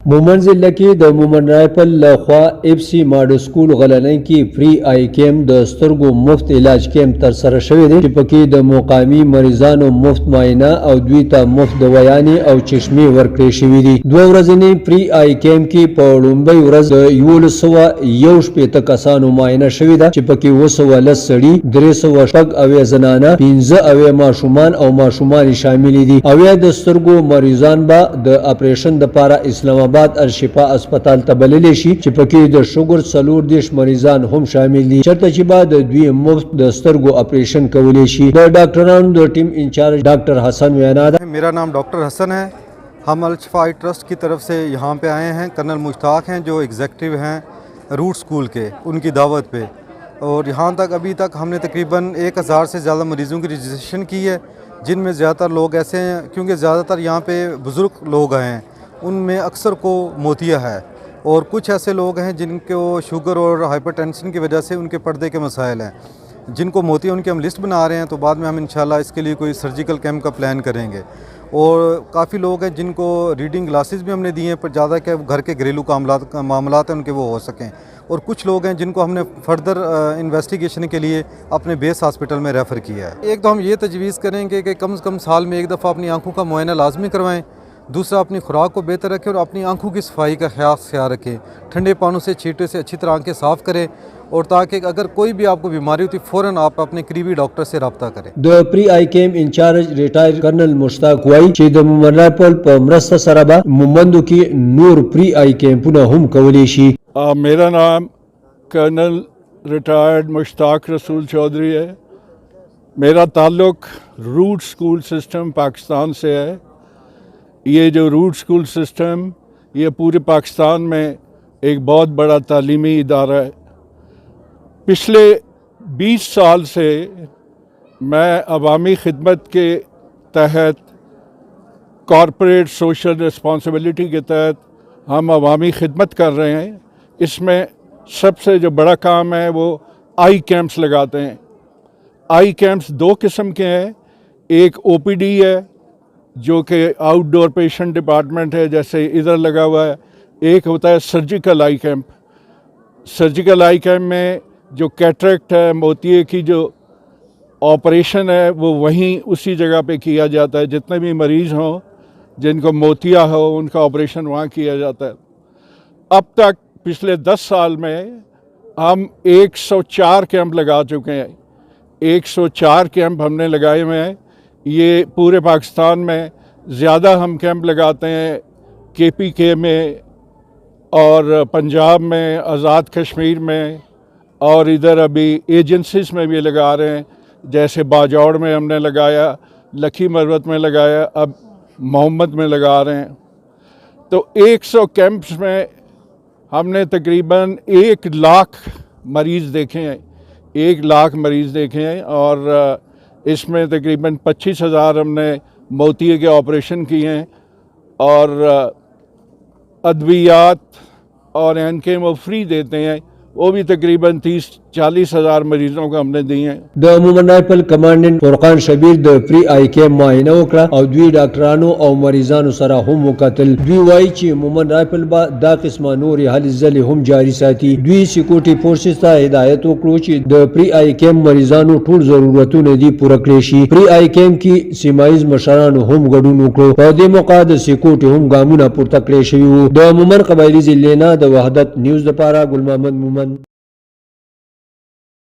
مومند ضلع کی د مومند رائفل لخوا F C model school Ghalanai کی فری آئی کیمپ د سترګو مفت علاج کیمپ تر سره شوی دی چې پکې د مقامی مریضانو مفت معاینه او دوی ته مفت دوايانې او چشمې ورکړې شوې دي. دوه ورځنی فری آئی کیمپ کې په لومړۍ ورځ د 1161 کسانو معاینه شوې ده چې پکې 210 سړي 306 زنانه 15 ماشومان او ماشومان شامل دي. اویا د سترګو مریضان به د اپریشن لپاره اسلام آباد الشفا اسپتال ته بللی شي چې پکې د شوګر 40 مریضان هم شامل دي چرته چې بعد دوی مفت د سترګو اپریشن کولی شي. د ډاکټرانو د ټیم انچارج ڈاکٹر حسن وینا ده. میرا نام ڈاکٹر حسن ہے. ہم الشفا ٹرسٹ کی طرف سے یہاں پہ آئے ہیں. کرنل مشتاق ہیں جو ایگزیکٹو ہیں روٹ سکول کے، ان کی دعوت پہ، اور یہاں تک ابھی تک ہم نے تقریباً 1000 سے زیادہ مریضوں کی رجسٹریشن کی ہے، جن میں زیادہ تر لوگ ایسے ہیں کیونکہ زیادہ تر یہاں پہ بزرگ لوگ آئے ہیں، ان میں اکثر کو موتیا ہے، اور کچھ ایسے لوگ ہیں جن کو شوگر اور ہائپر ٹینشن کی وجہ سے ان کے پردے کے مسائل ہیں، جن کو موتیا ان کی ہم لسٹ بنا رہے ہیں. تو بعد میں ہم انشاءاللہ اس کے لیے کوئی سرجیکل کیمپ کا پلان کریں گے. اور کافی لوگ ہیں جن کو ریڈنگ گلاسز بھی ہم نے دیے ہیں، پر زیادہ کہ گھر کے گھریلو معاملات ہیں ان کے وہ ہو سکیں. اور کچھ لوگ ہیں جن کو ہم نے فردر انویسٹیگیشن کے لیے اپنے بیس ہاسپٹل میں ریفر کیا ہے. ایک تو ہم یہ تجویز کریں گے کہ کم از کم سال میں ایک دفعہ اپنی آنکھوں کا معائنہ لازمی کروائیں. دوسرا، اپنی خوراک کو بہتر رکھیں اور اپنی آنکھوں کی صفائی کا خیال رکھیں. ٹھنڈے پانوں سے چھینٹے سے اچھی طرح آنکھیں صاف کریں، اور تاکہ اگر کوئی بھی آپ کو بیماری ہوتی فوراً آپ اپنے قریبی ڈاکٹر سے رابطہ کریں. د پری آئی کیمپ انچارج ریٹائر کرنل مشتاق وایي چې د مومند رائفل په مرسته سره به مومندو کې نور پری آئی کیمپونه هم کولی شي. میرا نام کرنل ریٹائرڈ مشتاق رسول چودھری ہے. میرا تعلق روٹ سکول سسٹم پاکستان سے ہے. یہ جو روٹ سکول سسٹم یہ پورے پاکستان میں ایک بہت بڑا تعلیمی ادارہ ہے. پچھلے 20 سال سے میں عوامی خدمت کے تحت کارپوریٹ سوشل رسپانسبلٹی کے تحت ہم عوامی خدمت کر رہے ہیں. اس میں سب سے جو بڑا کام ہے وہ آئی کیمپس لگاتے ہیں. آئی کیمپس 2 قسم کے ہیں. ایک او پی ڈی ہے جو کہ آؤٹ ڈور پیشنٹ ڈپارٹمنٹ ہے، جیسے ادھر لگا ہوا ہے. ایک ہوتا ہے سرجیکل آئی کیمپ. سرجیکل آئی کیمپ میں جو کیٹریکٹ ہے، موتیے کی جو آپریشن ہے وہ وہیں اسی جگہ پہ کیا جاتا ہے. جتنے بھی مریض ہوں جن کو موتیا ہو ان کا آپریشن وہاں کیا جاتا ہے. اب تک پچھلے 10 سال میں ہم 104 کیمپ لگا چکے ہیں. 104 کیمپ ہم نے لگائے ہوئے ہیں. یہ پورے پاکستان میں زیادہ ہم کیمپ لگاتے ہیں کے پی کے میں اور پنجاب میں، آزاد کشمیر میں، اور ادھر ابھی ایجنسیز میں بھی لگا رہے ہیں. جیسے باجوڑ میں ہم نے لگایا، لکھی مروت میں لگایا، اب محمد میں لگا رہے ہیں. تو 100 کیمپس میں ہم نے تقریباً 1 لاکھ مریض دیکھے ہیں. 1 لاکھ مریض دیکھے ہیں، اور اس میں تقریباً 25,000 ہم نے موتیے کے آپریشن کیے ہیں، اور ادویات اور اینکیں وہ فری دیتے ہیں، وہ بھی تقریباً 30-40 ہزار مریضوں کو ہم نے دی ہیں. د مومند رائفل کمانډنټ فرقان شبیر د فری آئی کیمپ معاینه وکړه او دوی ډاکټرانو او مریضانو سره هم وکتل. دوی وایي چې مومند رائفل به دا قسمه نورې هلې ځلې هم جاري ساتي. دوی سکیورټي فورسز ته هدایت وکړو چې د فری آئی کیمپ مریضانو ټول ضرورتونه دي پوره کړی شي. فری آئی کیمپ کې سیمایز مشرانو هم ګډون وکړو. په دې موقع د سکیورټي هم ګامونه پورته کړی شوي وو. د مومند قبایلي ضلع نه د وحدت نیوز لپاره ګل محمد مومند.